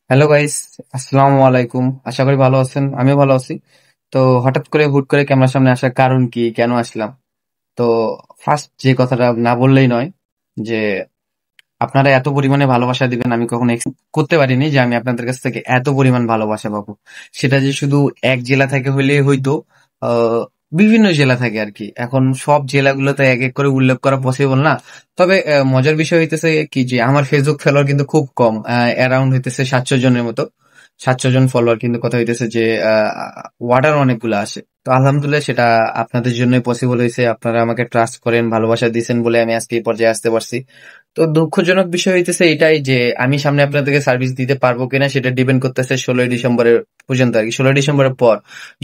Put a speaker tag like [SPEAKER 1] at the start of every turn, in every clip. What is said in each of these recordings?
[SPEAKER 1] Hello guys, আসসালামু আলাইকুম। আশা করি ভালো আছেন, আমিও ভালো আছি। তো হঠাৎ করে হুট করে ক্যামেরার সামনে আসার কারণ কি, কেন আসলাম? তো ফার্স্ট যে কথাটা না বললেই নয়, যে আপনারা এত পরিমাণে ভালোবাসা দিবেন আমি কখনো এক্সপেক্ট করতে পারিনি যে আমি আপনাদের কাছ থেকে এত পরিমাণ ভালোবাসা পাবো। সেটা যে শুধু এক জেলা থেকে হইলে হইতো, আহ, বিভিন্ন জেলা থেকে আর কি। এখন সব জেলাগুলোতে এক এক করে উল্লেখ করা পসিবল না। তবে মজার বিষয় হইতেছে কি, যে আমার ফেসবুক ফলোয়ার কিন্তু খুব কম, অ্যারাউন্ড হইতেছে 700 জনের মতো। 700 জন ফলোয়ার, কিন্তু কথা হইতেছে যে ওয়ার্ডার অনেকগুলো আসে। তো আলহামদুলিল্লাহ সেটা আপনাদের জন্যই পসিবল হয়েছে। আপনারা আমাকে ট্রাস্ট করেন, ভালোবাসা দিয়েছেন বলে আমি আজকে এই পর্যায়ে আসতে পারছি। তো দুঃখজনক বিষয় হইতেছে এটাই যে আমি সামনে আপনাদেরকে সার্ভিস দিতে পারবো কিনা সেটা ডিপেন্ড করতেছে 16ই ডিসেম্বরের পর্যন্ত আর কি। 16ই ডিসেম্বরের পর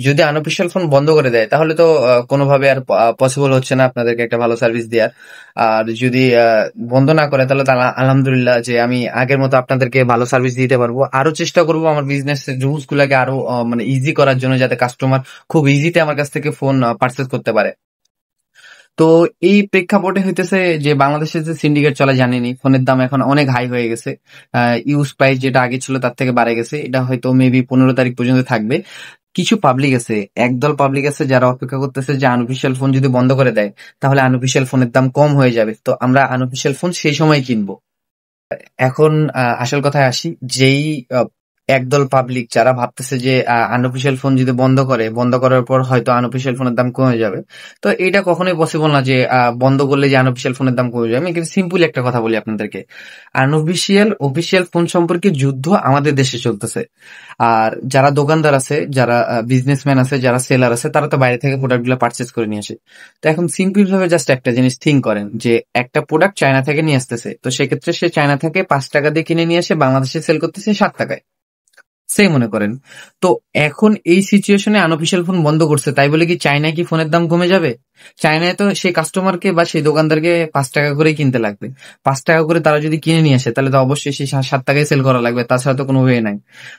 [SPEAKER 1] যদি আনঅফিসিয়াল ফোন বন্ধ করে দেয় তাহলে তো কোনোভাবে আর পসিবল হচ্ছে না আপনাদেরকে একটা ভালো সার্ভিস দেওয়ার। আর যদি বন্ধ না করে তাহলে তো আলহামদুলিল্লাহ যে আমি আগের মতো আপনাদেরকে ভালো সার্ভিস দিতে পারবো। আরো চেষ্টা করবো আমার বিজনেস রুলস গুলাকে আরো মানে ইজি করার জন্য, যাতে কাস্টমার খুব ইজিতে আমার কাছ থেকে ফোন পারচেজ করতে পারে। তো এই প্রেক্ষাপটে হইতেছে যে বাংলাদেশে যে সিন্ডিকেট চলে জানেনি, ফোনের দাম এখন অনেক হাই হয়ে গেছে। ইউজ প্রাইস যেটা আগে ছিল তার থেকে বাড়ে গেছে। এটা হয়তো মেবি 15 তারিখ পর্যন্ত থাকবে। কিছু পাবলিক আছে, একদল পাবলিক আছে যারা অপেক্ষা করতেছে যে আনঅফিসিয়াল ফোন যদি বন্ধ করে দেয় তাহলে আনঅফিসিয়াল ফোনের দাম কম হয়ে যাবে, তো আমরা আনঅফিসিয়াল ফোন সেই সময় কিনবো। এখন আসল কথায় আসি। যেই আহ, একদল পাবলিক যারা ভাবতেছে যে আনঅফিসিয়াল ফোন যদি বন্ধ করার পর হয়তো আনঅফিসিয়াল ফোনের দাম কমে যাবে। তো এটা কখনোই পসিবল না যে বন্ধ করলে যে আনঅফিসিয়াল ফোনের দাম কমে যাবে। আমি কিন্তু সিম্পল একটা কথা বলি আপনাদেরকে, আনঅফিসিয়াল অফিসিয়াল ফোন সম্পর্কে যুদ্ধ আমাদের দেশে চলতেছে। আর যারা দোকানদার আছে, যারা বিজনেসম্যান আছে, যারা সেলার আছে, তারা তো বাইরে থেকে প্রোডাক্ট গুলো পার্চেস করে নিয়ে আসে। তো এখন সিম্পল ভাবে জাস্ট একটা জিনিস থিঙ্ক করেন, যে একটা প্রোডাক্ট চায়না থেকে নিয়ে আসতেছে, তো সেক্ষেত্রে সে চায়না থেকে 5 টাকা দিয়ে কিনে নিয়ে এসে বাংলাদেশে সেল করতেছে 7 টাকায়, সেই মনে করেন। তো এখন এই সিচুয়েশনে আনঅফিসিয়াল ফোন বন্ধ করছে, তাই বলে কি চায়নায় কি ফোনের দাম কমে যাবে? চায়নায় তো সেই কাস্টমারকে বা সেই দোকানদারকে 5 টাকা করে কিনতে লাগবে। 5 টাকা করে তারা যদি কিনে নিয়ে আসে তাহলে তো অবশ্যই সেই 7 টাকায় সেল করা লাগবে, তাছাড়া তো কোনো ওয়ে নাই।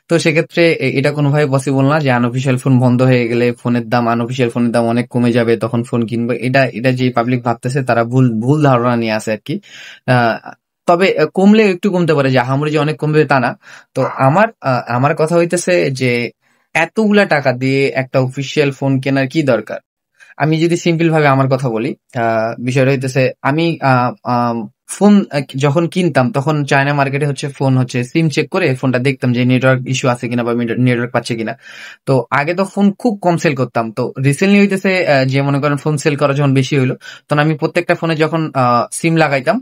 [SPEAKER 1] তো সেক্ষেত্রে এটা কোনোভাবে পসিবল না যে আনঅফিসিয়াল ফোন বন্ধ হয়ে গেলে ফোনের দাম, আনঅফিসিয়াল ফোনের দাম অনেক কমে যাবে, তখন ফোন কিনবো। এটা এটা যে পাবলিক ভাবতেছে তারা ভুল ভুল ধারণা নিয়ে আছে আর কি। আহ, তবে কমলে একটু কমতে পারে, যে আহামরি যে অনেক কমবে তা না। তো আমার কথা হইতেছে যে এতগুলা টাকা দিয়ে একটা অফিসিয়াল ফোন কেনার কি দরকার? আমি যদি সিম্পল ভাবে আমার কথা বলি, বিষয়টা হইতেছে আমি ফোন যখন কিনতাম তখন চায়না মার্কেটে হচ্ছে ফোন হচ্ছে সিম চেক করে ফোনটা দেখতাম যে নেটওয়ার্ক ইস্যু আছে কিনা বা নেটওয়ার্ক পাচ্ছে কিনা। তো আগে তো ফোন খুব কম সেল করতাম, তো রিসেন্টলি হইতেছে যে মনে করেন ফোন সেল করা যখন বেশি হইলো, তখন আমি প্রত্যেকটা ফোনে যখন সিম লাগাইতাম,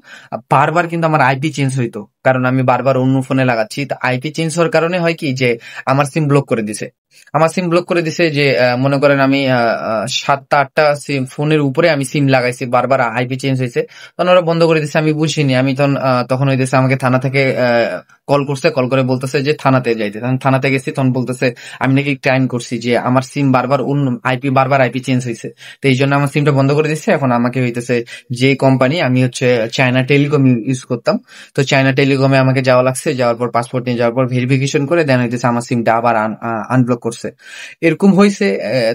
[SPEAKER 1] বারবার কিন্তু আমার আইপি চেঞ্জ হইতো, কারণ আমি বারবার অন্য ফোনে লাগাচ্ছি। তো আইপি চেঞ্জ হওয়ার কারণে হয় কি, যে আমার সিম ব্লক করে দিছে। আমার সিম ব্লক করে দিছে, যে মনে করেন আমি 7টা 8টা সিম ফোনের উপরে আমি সিম লাগাইছি, বারবার আইপি চেঞ্জ হয়েছে। তখন ওরা বন্ধ করে দিছে, আমি বুঝিনি। আমি তখন হইতেছে আমাকে থানা থেকে কল করছে, কল করে বলতেছে যে থানাতে যাইতে। তখন থানাতে গেছি, তখন বলতেছে আমি নাকি ক্রাইম করছি, যে আমার সিম বারবার অন্য আইপি, বারবার আইপি চেঞ্জ হয়েছে। তো এই জন্য আমার সিমটা বন্ধ করে দিচ্ছে। এখন আমাকে হইতেছে যে কোম্পানি, আমি হচ্ছে চায়না টেলিকম ইউজ করতাম, তো চায়না টেলিকমে আমাকে যাওয়া লাগছে। যাওয়ার পর পাসপোর্ট নিয়ে যাওয়ার পর ভেরিফিকেশন করে দেন হইতেছে আমার সিমটা আবার আনব্লক করছে। এরকম হয়েছে।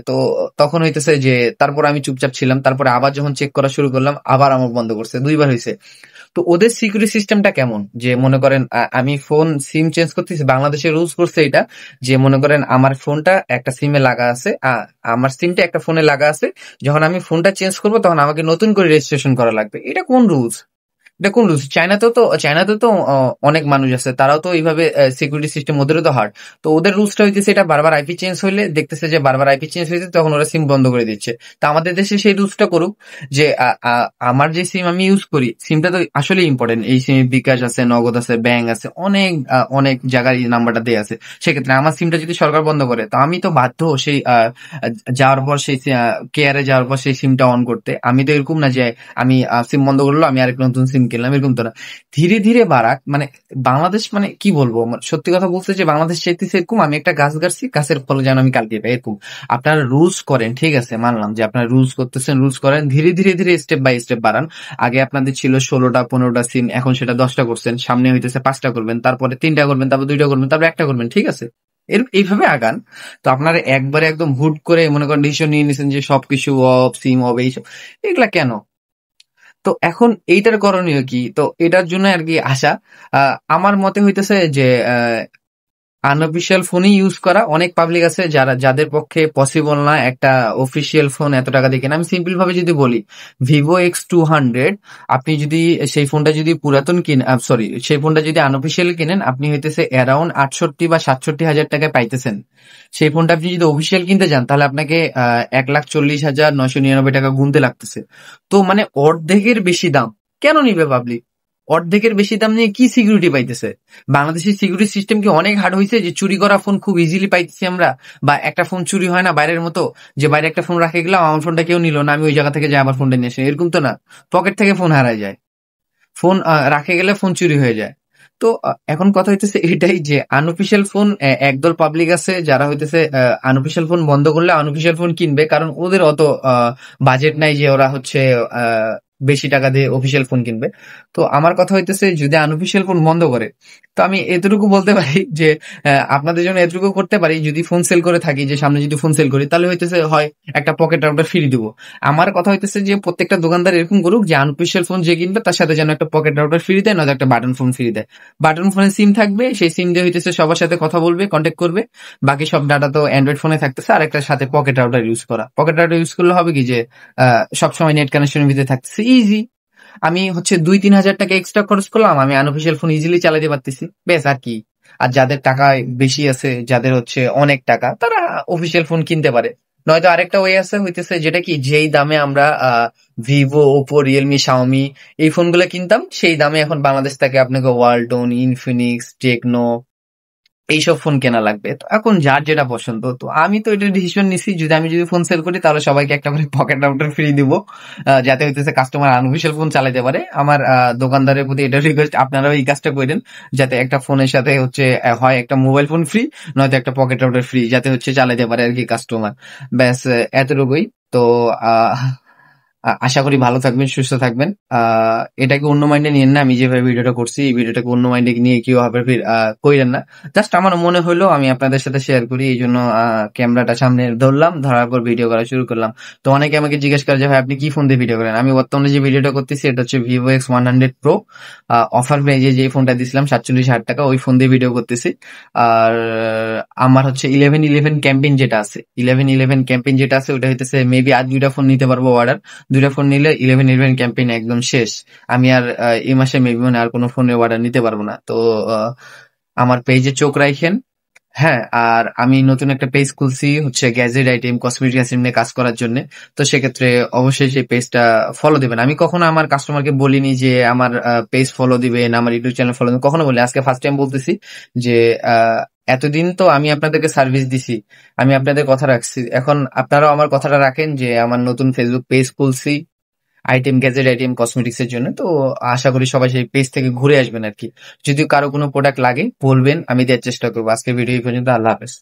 [SPEAKER 1] তো তখন হইতেছে যে তারপর আমি চুপচাপ ছিলাম, তারপরে আবার যখন চেক করা শুরু করলাম আবার আমার বন্ধ করছে, 2বার হয়েছে। তো ওদের সিকিউরিটি সিস্টেমটা কেমন, যে মনে করেন আমি ফোন সিম চেঞ্জ করতেছি, বাংলাদেশের রুলস করছে এটা, যে মনে করেন আমার ফোনটা একটা সিমে লাগা আছে, আমার সিমটা একটা ফোনে লাগা আছে, যখন আমি ফোনটা চেঞ্জ করবো তখন আমাকে নতুন করে রেজিস্ট্রেশন করা লাগবে। এটা কোন রুলস? দেখুন রুলস, চায়নাতে তো অনেক মানুষ আছে, তারাও তো এইভাবে সিকিউরিটি সিস্টেম, ওদেরও তো হার্ড। তো ওদের রুলসটা হইতেছে এটা, বারবার আইপি চেঞ্জ হইলে দেখতেছে যে বারবার আইপি চেঞ্জ হয়েছে, তখন ওরা সিম বন্ধ করে দিচ্ছে। তো আমাদের দেশে সেই রুলসটা করুক, যে আমার যে সিম আমি ইউজ করি, সিমটা তো আসলে ইম্পর্টেন্ট। এই সিমে বিকাশ আছে, নগদ আছে, ব্যাংক আছে, অনেক অনেক জায়গায় এই নাম্বারটা দেয়া আছে। সেক্ষেত্রে আমার সিমটা যদি সরকার বন্ধ করে, তো আমি তো বাধ্য সেই যাওয়ার পর সেই কেয়ারে যাওয়ার পর সেই সিমটা অন করতে। আমি তো এরকম না যে আমি সিম বন্ধ করলো আমি আরেক নতুন সিম কিনলাম, এরকম তো না। ধীরে ধীরে বাড়াক, মানে বাংলাদেশ মানে কি বলবো, মানে সত্যি কথা বলতে যে বাংলাদেশ চাইতেছে এরকম, আমি একটা গাছ গাড়ছি, গাছের ফল যেন আমি কালকে পাই, এরকম। আপনারা রুলস করেন, ঠিক আছে, মানলাম যে আপনারা রুলস করতেছেন, রুলস করেন, ধীরে ধীরে ধীরে স্টেপ বাই স্টেপ বাড়ান। আগে আপনাদের ছিল 16টা 15টা সিম, এখন সেটা 10টা করছেন, সামনে হইতেছে 5টা করবেন, তারপরে 3টা করবেন, তারপর 2টা করবেন, তারপর একটা করবেন, ঠিক আছে? এইভাবে আগান। তো আপনারা একবারে একদম হুট করে মনে করেন ডিসিশন নিয়ে নিছেন যে সবকিছু অফ, সিম অফ, এইসব এগুলা কেন? তো এখন এইটার করণীয় কি? তো এটার জন্য আর কি আসা। আমার মতে হইতেছে যে আনঅফিসিয়াল ফোনই ইউজ করা অনেক পাবলিক আছে যাদের পক্ষে পসিবল না একটা অফিসিয়াল ফোন এত টাকা দিয়ে কেনা। আমি সিম্পল ভাবে যদি বলি, Vivo X200, আপনি যদি সেই ফোনটা যদি পুরাতন সরি, সেই ফোনটা যদি আনঅফিসিয়াল কিনেন, আপনি হইতেছে অ্যারাউন্ড 68 বা 67 হাজার টাকায় পাইতেছেন। সেই ফোনটা আপনি যদি অফিসিয়াল কিনতে যান, তাহলে আপনাকে 1,40,999 টাকা গুনতে লাগতেছে। তো মানে অর্ধেকের বেশি দাম। কেন নিবে পাবলিক? অর্ধেকের বেশি দাম নিয়ে কি সিকিউরিটি পাইতেছে? বাংলাদেশের সিকিউরিটি সিস্টেম কি অনেক হার্ড হয়েছে যে চুরি করা ফোন খুব ইজিলি পাইতেছি আমরা? বা একটা ফোন চুরি হয় না বাইরের মতো, যে বাইরে একটা ফোন রাখে গেলাম, আমার ফোনটা কেউ নিল না, আমি ওই জায়গা থেকে যাই আবার ফোনটা নিয়ে আসি, এরকম তো না। পকেট থেকে ফোন হারায় যায়, ফোন রাখে গেলে ফোন চুরি হয়ে যায়। তো এখন কথা হইতেছে এটাই যে আনঅফিসিয়াল ফোন, একদল পাবলিক আছে যারা হইতেছে আনঅফিসিয়াল ফোন বন্ধ করলে আনঅফিসিয়াল ফোন কিনবে, কারণ ওদের অত বাজেট নাই যে ওরা হচ্ছে বেশি টাকা দিয়ে অফিসিয়াল ফোন কিনবে। তো আমার কথা হইতেছে যদি আনঅফিসিয়াল ফোন বন্ধ করে, তো আমি এতটুকু বলতে পারি যে আপনাদের জন্য এতটুকু করতে পারি, যদি ফোন সেল করে থাকি, যে সামনে যদি ফোন সেল করি, তাহলে হইতেছে হয় একটা পকেট রাউটার ফ্রি দিব। আমার কথা হইতেছে যে প্রত্যেকটা দোকানদার এরকম করুক যে আনঅফিসিয়াল ফোন যে কিনবে তার সাথে যেন একটা পকেট রাউটার ফ্রি দেয়, নয়তো একটা বাটন ফোন ফ্রি দেয়। বাটন ফোনে সিম থাকবে, সেই সিম দিয়ে হইতেছে সবার সাথে কথা বলবে, কন্ট্যাক্ট করবে। বাকি সব ডাটা তো অ্যান্ড্রয়েড ফোনে থাকতেছে, আর একটা সাথে পকেট রাউটার ইউজ করা। পকেট রাউটার ইউজ করলে হবে কি যে সবসময় নেট কানেকশনের ভিতরে থাকতেছে, ইজি। আমি হচ্ছে 2-3 হাজার টাকা এক্সট্রা খরচ করলাম, আমি আনঅফিসিয়াল ফোন ইজিলি চালাতে পারতেছি, বেশ আর কি। আর যাদের টাকা বেশি আছে, যাদের হচ্ছে অনেক টাকা, তারা অফিসিয়াল ফোন কিনতে পারে। নয়তো আরেকটা ওয়ে আছে হইতেছে, যেটা কি যেই দামে আমরা ভিভো, ওপো, রিয়েলমি, শাওমি এই ফোনগুলো কিনতাম, সেই দামে এখন বাংলাদেশ থেকে আপনাকে ওয়ালটন, ইনফিনিক্স, টেকনো এইসব ফোন কেনা লাগবে। তো এখন যার যেটা পছন্দ, তো আমি তো এটা ডিসিশন নিছি, যদি ফোন সেল করি তাহলে সবাইকে একটা করে পকেট রাউটার ফ্রি দিব, যাতে হইতেছে কাস্টমার আনঅফিসিয়াল ফোন চালাতে পারে। আমার দোকানদারের প্রতি এটা রিকোয়েস্ট, আপনারাও এই কাজটা করেন, যাতে একটা ফোনের সাথে হচ্ছে হয় একটা মোবাইল ফোন ফ্রি, নয়তো একটা পকেট রাউটার ফ্রি, যাতে হচ্ছে চালাতে পারে আর কি কাস্টমার। ব্যাস এতটুকুই। তো আহ আশা করি ভালো থাকবেন, সুস্থ থাকবেন। এটাকে অন্য মাইন্ডে নিয়েন না, আমি যেভাবে ভিডিওটা করছি এই ভিডিওটাকে অন্য মাইন্ডে নিয়ে কেউ হবে কইরেন না। জাস্ট আমার মনে হইলো আমি আপনাদের সাথে শেয়ার করি, এই জন্য ক্যামেরাটা সামনে ধরলাম, ধরার পর ভিডিও করা শুরু করলাম। তো অনেকে আমাকে জিজ্ঞেস করে যে ভাই আপনি কি ফোন দিয়ে ভিডিও করেন? আমি বর্তমানে যে ভিডিওটা করতেছি এটা হচ্ছে Vivo X100 Pro। অফার প্রাইজে যে ফোনটা দিছিলাম 47,000 টাকা, ওই ফোন দিয়ে ভিডিও করতেছি। আর আমার হচ্ছে 1111 ক্যাম্পেইন যেটা আছে, 1111 ক্যাম্পেইন যেটা আছে, ওটা হইতেছে মেবি আর 2টা ফোন নিতে পারবো অর্ডার। 2টা ফোন নিলে 1111 ক্যাম্পেইন একদম শেষ। আমি আর এই মাসে মেবি মনে হয় আর কোনো ফোনের অর্ডার নিতে পারবো না। তো আমার পেজে চোখ রাখেন। হ্যাঁ, আর আমি নতুন একটা পেজ খুলছি হচ্ছে গ্যাজেট আইটেম, কসমেটিক আইটেম নিয়ে কাজ করার জন্য। তো সেক্ষেত্রে অবশ্যই সেই পেজটা ফলো দিবেন। আমি কখনো আমার কাস্টমারকে বলিনি যে আমার পেজ ফলো দিবেন, আমার ইউটিউব চ্যানেল ফলো দিবেন, কখনো বলি, আজকে ফার্স্ট টাইম বলতেছি যে এতদিন তো আমি আপনাদেরকে সার্ভিস দিছি, আমি আপনাদের কথা রাখছি, এখন আপনারাও আমার কথাটা রাখেন যে আমার নতুন ফেসবুক পেজ খুলছি গ্যাজেট আইটেম কসমেটিক্স এর জন্য। তো আশা করি সবাই সেই পেজ থেকে ঘুরে আসবেন আর কি। যদি কারো কোনো প্রোডাক্ট লাগে বলবেন, আমি দেওয়ার চেষ্টা করবো। আজকে ভিডিও এই পর্যন্ত, আল্লাহ হাফেজ।